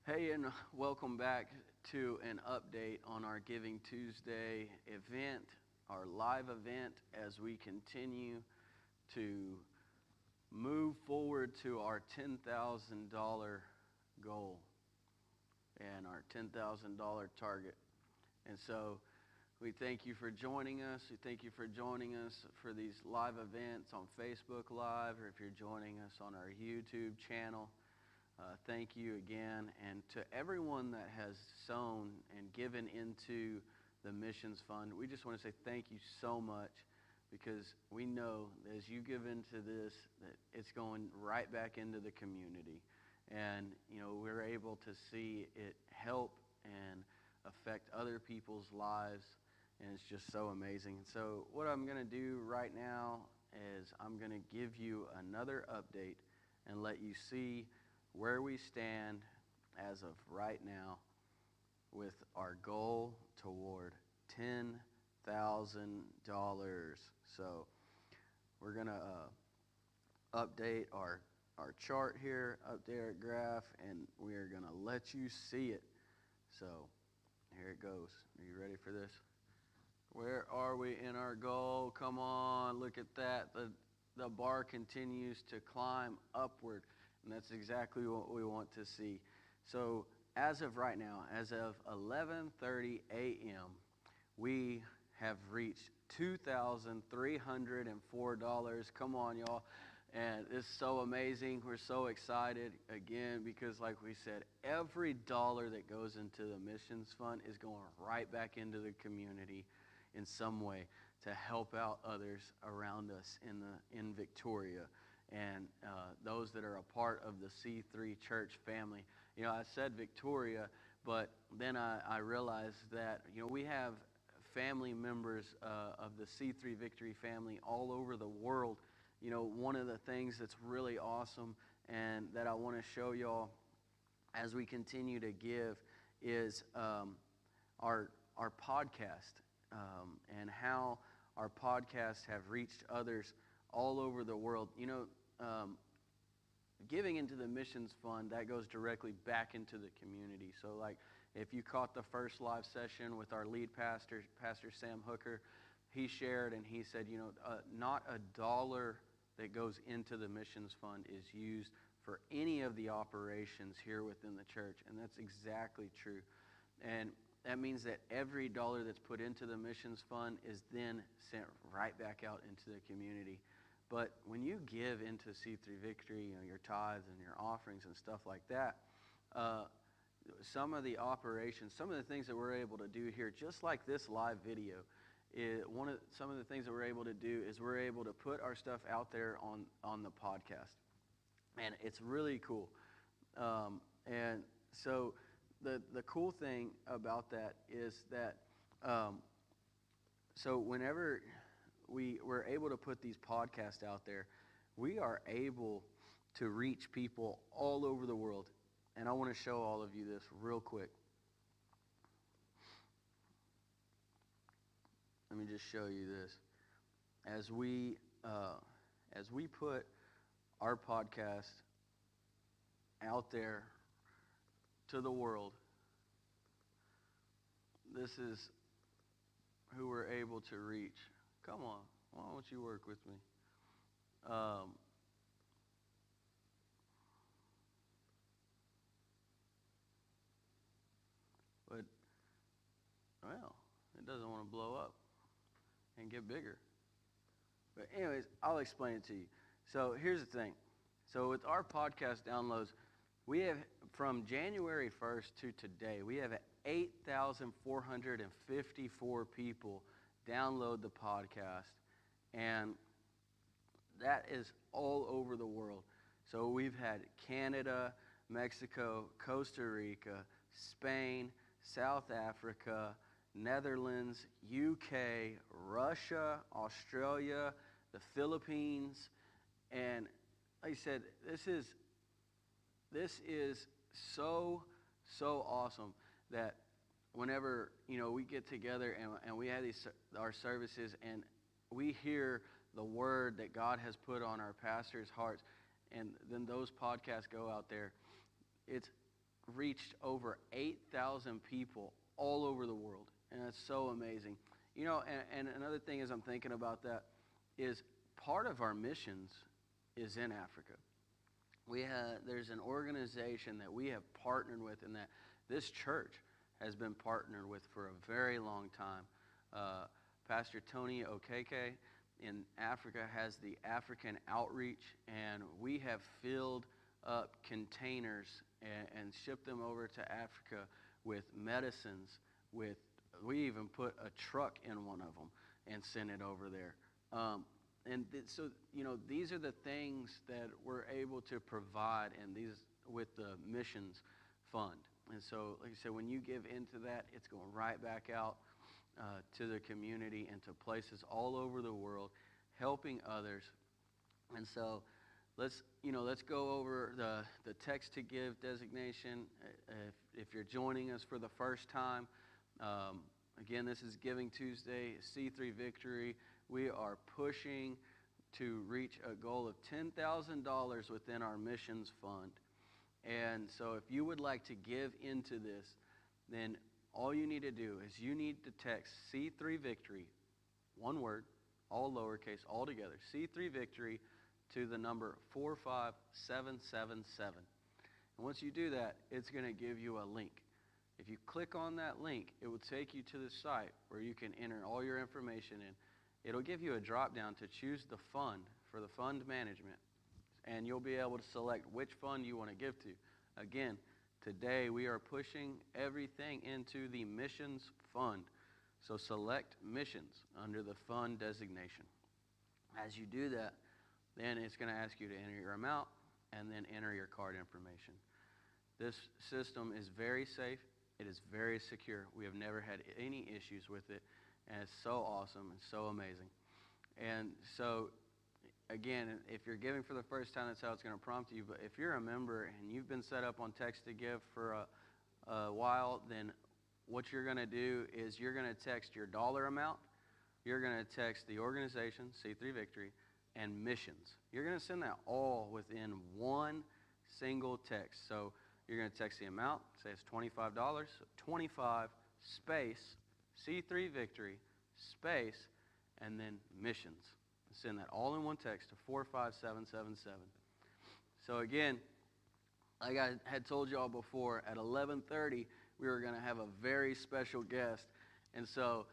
Hey, and welcome back to an update on our Giving Tuesday event, our live event, as we continue to move forward to our $10,000 goal and our $10,000 target. And so we thank you for joining us. We thank you for joining us for these live events on Facebook Live, or if you're joining us on our YouTube channel. Thank you again, and to everyone that has sown and given into the missions fund, we just want to say thank you so much, because we know that as you give into this, that it's going right back into the community, and we're able to see it help and affect other people's lives, and it's just so amazing. So what I'm going to do right now is I'm going to give you another update and let you see where we stand as of right now with our goal toward $10,000. So we're going to update our chart here, update our graph, and we are going to let you see it. So here it goes. Are you ready for this? Where are we in our goal? Come on, look at that. The bar continues to climb upward. And that's exactly what we want to see. So as of right now, as of 11:30 a.m., we have reached $2,304. Come on, y'all. And it's so amazing. We're so excited, again, because like we said, every dollar that goes into the missions fund is going right back into the community in some way to help out others around us in Victoria. And those that are a part of the C3 church family. I said Victoria, but then I realized that, we have family members of the C3 Victory family all over the world. One of the things that's really awesome and that I want to show y'all as we continue to give is our podcast and how our podcasts have reached others all over the world. Giving into the missions fund, that goes directly back into the community. So like if you caught the first live session with our lead pastor, Pastor Sam Hooker, he shared and he said, not a dollar that goes into the missions fund is used for any of the operations here within the church. And that's exactly true. And that means that every dollar that's put into the missions fund is then sent right back out into the community. But when you give into C3 Victory, your tithes and your offerings and stuff like that, some of the operations, some of the things that we're able to do here, just like this live video, some of the things that we're able to do is we're able to put our stuff out there on the podcast. And it's really cool. And so the cool thing about that is that, so whenever we're able to put these podcasts out there, we are able to reach people all over the world. And I want to show all of you this real quick. Let me just show you this. As we put our podcast out there to the world, this is who we're able to reach. Come on, why don't you work with me? But, well, it doesn't want to blow up and get bigger. But anyways, I'll explain it to you. So here's the thing. So with our podcast downloads, we have, from January 1st to today, we have 8,454 people download the podcast, and that is all over the world. So we've had Canada, Mexico, Costa Rica, Spain, South Africa, Netherlands, UK, Russia, Australia, the Philippines, and like I said, this is so awesome that whenever we get together and we have our services and we hear the word that God has put on our pastors' hearts, and then those podcasts go out there, it's reached over 8,000 people all over the world, and that's so amazing. And another thing as I'm thinking about that is part of our missions is in Africa. There's an organization that we have partnered with, and that this church has been partnered with for a very long time. Pastor Tony Okeke in Africa has the African Outreach, and we have filled up containers and shipped them over to Africa with medicines. We even put a truck in one of them and sent it over there. So these are the things that we're able to provide, and these with the missions fund. And so, like I said, when you give into that, it's going right back out to the community and to places all over the world, helping others. And so, let's go over the text to give designation. If you're joining us for the first time, again, this is Giving Tuesday, C3 Victory. We are pushing to reach a goal of $10,000 within our missions fund. And so if you would like to give into this, then all you need to do is you need to text C3 Victory, one word, all lowercase, all together, C3 Victory, to the number 45777. And once you do that, it's going to give you a link. If you click on that link, it will take you to the site where you can enter all your information in. It'll give you a drop down to choose the fund for the fund management, and you'll be able to select which fund you want to give to. Again, today we are pushing everything into the missions fund. So select missions under the fund designation. As you do that, then it's going to ask you to enter your amount and then enter your card information. This system is very safe. It is very secure. We have never had any issues with it, and it's so awesome and so amazing. And so, again, if you're giving for the first time, that's how it's going to prompt you. But if you're a member and you've been set up on Text to Give for a while, then what you're going to do is you're going to text your dollar amount, you're going to text the organization, C3 Victory, and missions. You're going to send that all within one single text. So you're going to text the amount, say it's $25, so 25 space, C3 Victory, space, and then missions. Send that all in one text to 45777. So again, like I had told you all before, at 11:30, we were going to have a very special guest. And so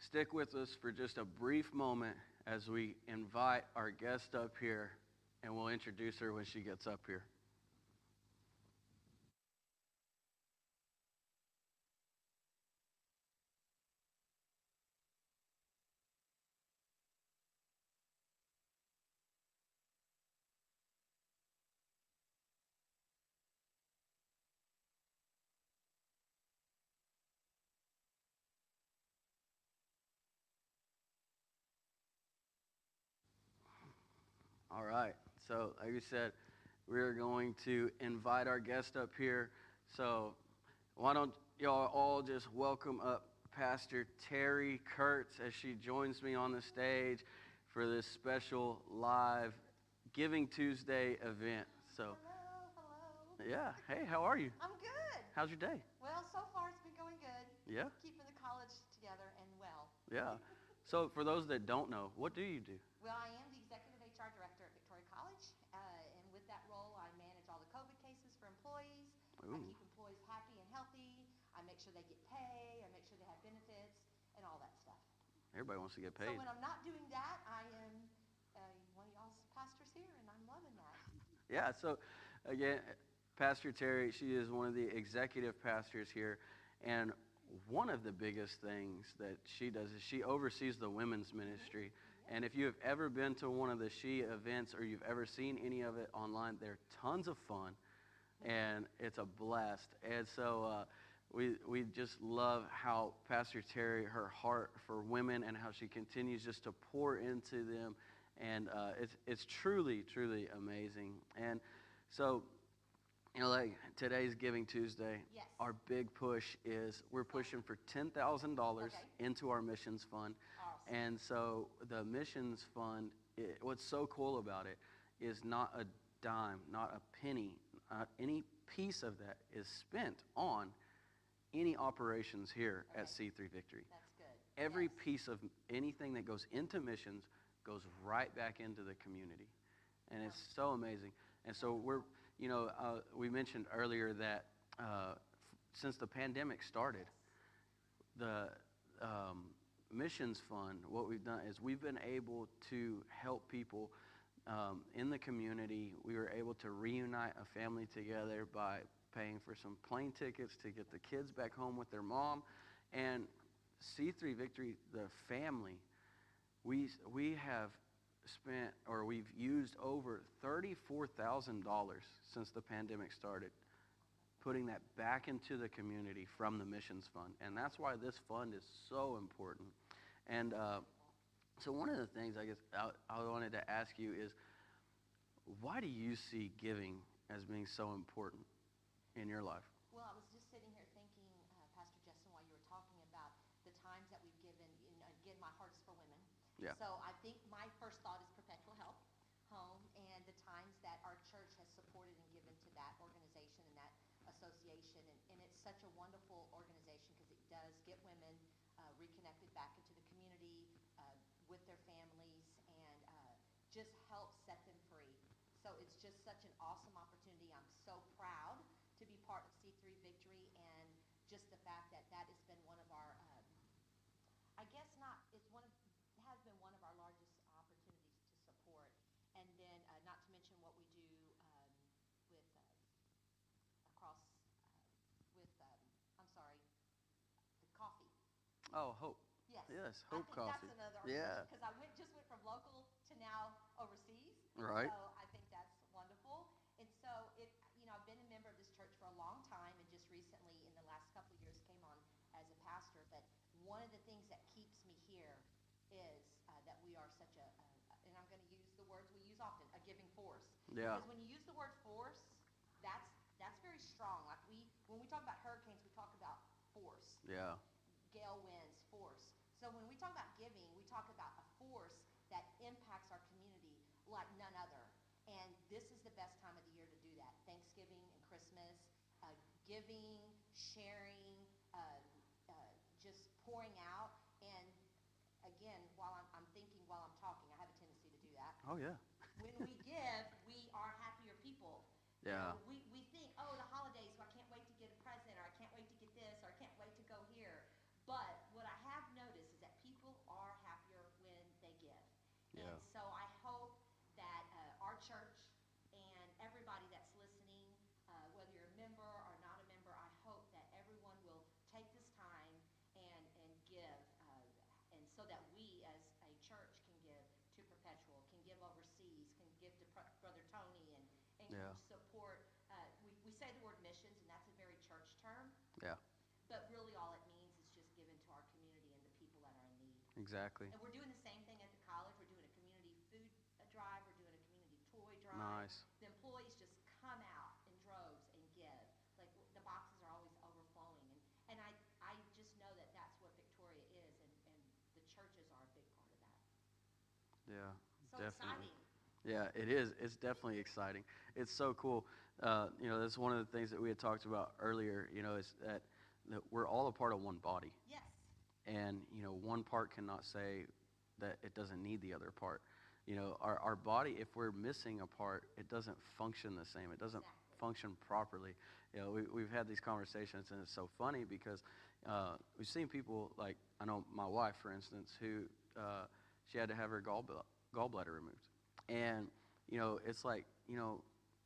stick with us for just a brief moment as we invite our guest up here, and we'll introduce her when she gets up here. All right. So, like we said, we're going to invite our guest up here. So, why don't y'all all just welcome up Pastor Terry Kurtz as she joins me on the stage for this special live Giving Tuesday event. So, hello. Yeah. Hey, how are you? I'm good. How's your day? Well, so far it's been going good. Yeah? Keeping the college together and well. Yeah. So, for those that don't know, what do you do? Well, I am the executive HR director at Victoria College, and with that role, I manage all the COVID cases for employees. Ooh. I keep employees happy and healthy. I make sure they get pay. I make sure they have benefits and all that stuff. Everybody wants to get paid. So when I'm not doing that, I am one of y'all's pastors here, and I'm loving that. Yeah, so again, Pastor Terry, she is one of the executive pastors here, and one of the biggest things that she does is she oversees the women's ministry. And if you have ever been to one of the She events or you've ever seen any of it online, they're tons of fun, and it's a blast. And so we just love how Pastor Terry, her heart for women, and how she continues just to pour into them. And it's truly, truly amazing. And so, like today's Giving Tuesday, Yes. Our big push is we're pushing for $10,000 into our missions fund. Awesome. And so the missions fund, what's so cool about it is not a dime, not a penny, not any piece of that is spent on any operations here at C3 Victory. That's good. Every Yes. piece of anything that goes into missions goes right back into the community. And it's so amazing. And so we mentioned earlier that since the pandemic started, the missions fund, what we've done is we've been able to help people in the community. We were able to reunite a family together by paying for some plane tickets to get the kids back home with their mom. And C3 Victory, the family, we have spent, or we've used over $34,000 since the pandemic started, putting that back into the community from the missions fund. And that's why this fund is so important. And so one of the things I guess I wanted to ask you is, why do you see giving as being so important in your life? Well, I was just sitting here thinking, Pastor Justin, while you were talking about the times that we've given, again, my heart is for women. Yeah. So I think my first thought is Perpetual Help Home, and the times that our church has supported and given to that organization and that association. And it's such a wonderful organization because it does get women reconnected back into the community with their families and just help set them free. So it's just such an awesome opportunity. I'm so proud to be part of C3 Victory, and just the fact that that has been one of our, I guess not, has been one of our largest opportunities to support. And then not to mention what we do with across with I'm sorry, the coffee. Oh, Hope. Yes. Yes, Hope I think Coffee. that's another Yeah. because I just went from local to now overseas. Right. So I think that's wonderful. And so I've been a member of this church for a long time, and just recently in the last couple of years came on as a pastor. But one of the things that keeps me here is that we are such and I'm going to use the words we use often, a giving force. Yeah. Because when you use the word force, that's very strong. Like when we talk about hurricanes, we talk about force. Yeah. Gale winds, force. So when we talk about giving, we talk about a force that impacts our community like none other. And this is the best time of the year to do that. Thanksgiving and Christmas, giving, sharing, just pouring out. And again, while I'm thinking while I'm talking, I have a tendency to do that. Oh, yeah. When we give, we are happier people. Yeah. We think, oh, the holidays, so I can't wait to get a present, or I can't wait to get this, or I can't wait to go here. But what I have noticed is that people are happier when they give. Yeah. And so I hope that our church and everybody that's listening, whether you're a member or not a member, I hope that everyone will take this time and give, and so that we as a church can give to Perpetual, can give overseas, can give to Brother Tony, and Yeah. support. We say the word missions, and that's a very church term. Yeah. But really all it means is just given to our community and the people that are in need. Exactly. And we're doing the same thing at the college. We're doing a community food drive. We're doing a community toy drive. Nice. The employees just come out in droves and give. Like the boxes are always overflowing. And I just know that that's what Victoria is, and the churches are a big part of that. Yeah. So Definitely. exciting. Yeah, it is. It's definitely exciting. It's so cool. That's one of the things that we had talked about earlier, is that we're all a part of one body. Yes. And, one part cannot say that it doesn't need the other part. Our body, if we're missing a part, it doesn't function the same. It doesn't function properly. We've had these conversations, and it's so funny because we've seen people, like, I know my wife, for instance, who she had to have her gallbladder removed. And, it's like,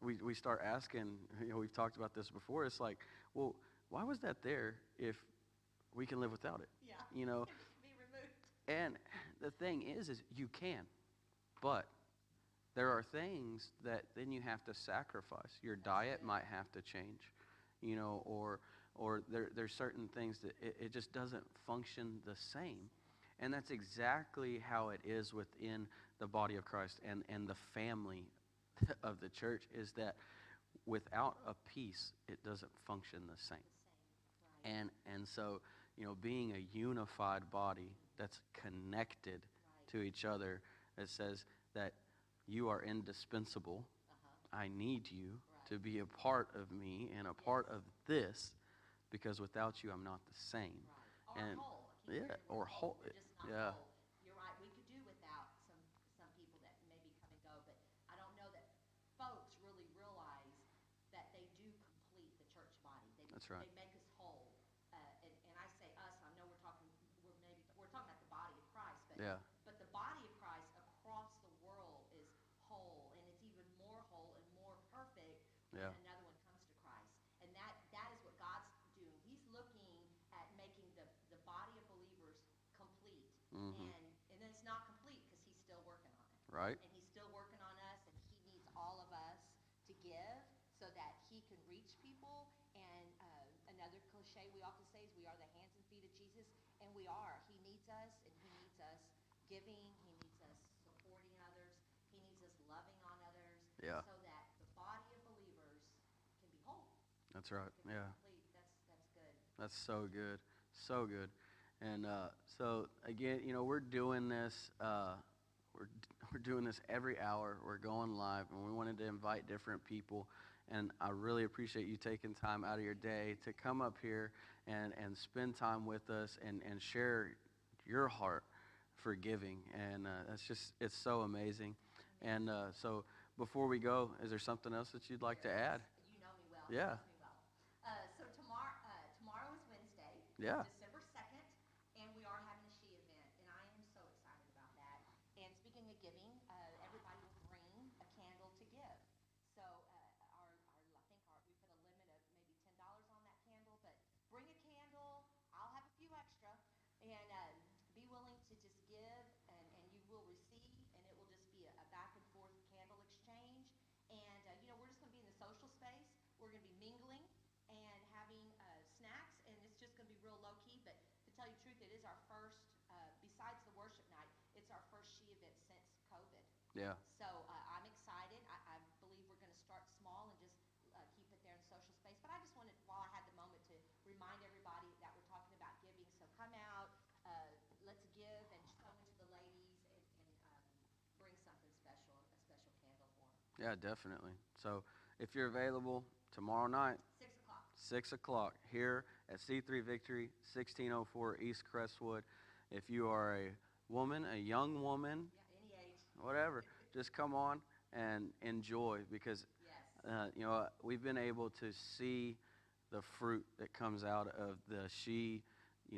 we start asking, we've talked about this before, it's like, well, why was that there if we can live without it? Yeah. Be removed. And the thing is you can, but there are things that then you have to sacrifice. Your diet might have to change, or there's certain things that it just doesn't function the same. And that's exactly how it is within the body of Christ and the family of the church, is that without a piece, it doesn't function the same. Right. And so, being a unified body that's connected to each other, that says that you are indispensable, Uh-huh. I need you, Right. to be a part of me and a part of this, because without you, I'm not the same. Right. Or And whole. I keep yeah, hearing or we're whole. We're just not Yeah, whole. You're right. We could do without some people that maybe come and go, but I don't know that folks really realize that they do complete the church body. that's right. They make us whole. And I say us. I know we're talking about the body of Christ, Yeah, but the body of Christ across the world is whole, and it's even more whole and more perfect when yeah, another one comes to Christ. And that is what God's doing. He's looking at making the body of believers complete. hmm And then it's not complete because he's still working on it. right. And he's still working on us, and he needs all of us to give so that he can reach people. And another cliche we often say is we are the hands and feet of Jesus, and we are. He needs us, and he needs us giving. He needs us supporting others. He needs us loving on others, Yeah, so that the body of believers can be whole, that's right. can be Yeah, complete. That's good. that's so good, so good. And so again, we're doing this. We're we're doing this every hour. We're going live, and we wanted to invite different people. And I really appreciate you taking time out of your day to come up here and spend time with us and share your heart for giving. And it's so amazing. And so before we go, is there something else that you'd like to add? You know me well. Yeah. You know me well. So tomorrow is Wednesday, Yeah. December 2nd, and we are having a She event, and I am so excited about that. And speaking of giving, everybody will bring a candle to give. So I think we put a limit of maybe $10 on that candle, but bring a candle. I'll have a few extra, and be willing to just give, and you will receive, and it will just be a back and forth candle exchange. And we're just going to be in the social space. We're going to be mingling and having snacks, and it's just going to be real low key. But to tell you the truth, it is our first, besides the worship night, it's our first She event since COVID. Yeah. So I'm excited. I believe we're going to start small and just keep it there in the social space. But I just wanted, while I had the moment, to remind everybody that we're talking about giving. So come out, let's give and sow into the ladies, and bring something special, a special candle for them. Yeah, definitely. So if you're available tomorrow night, 6 o'clock. 6 o'clock here at C3 Victory, 1604 East Crestwood. If you are a woman, a young woman, Yeah, any age. whatever, just come on and enjoy, because Yes. we've been able to see the fruit that comes out of the She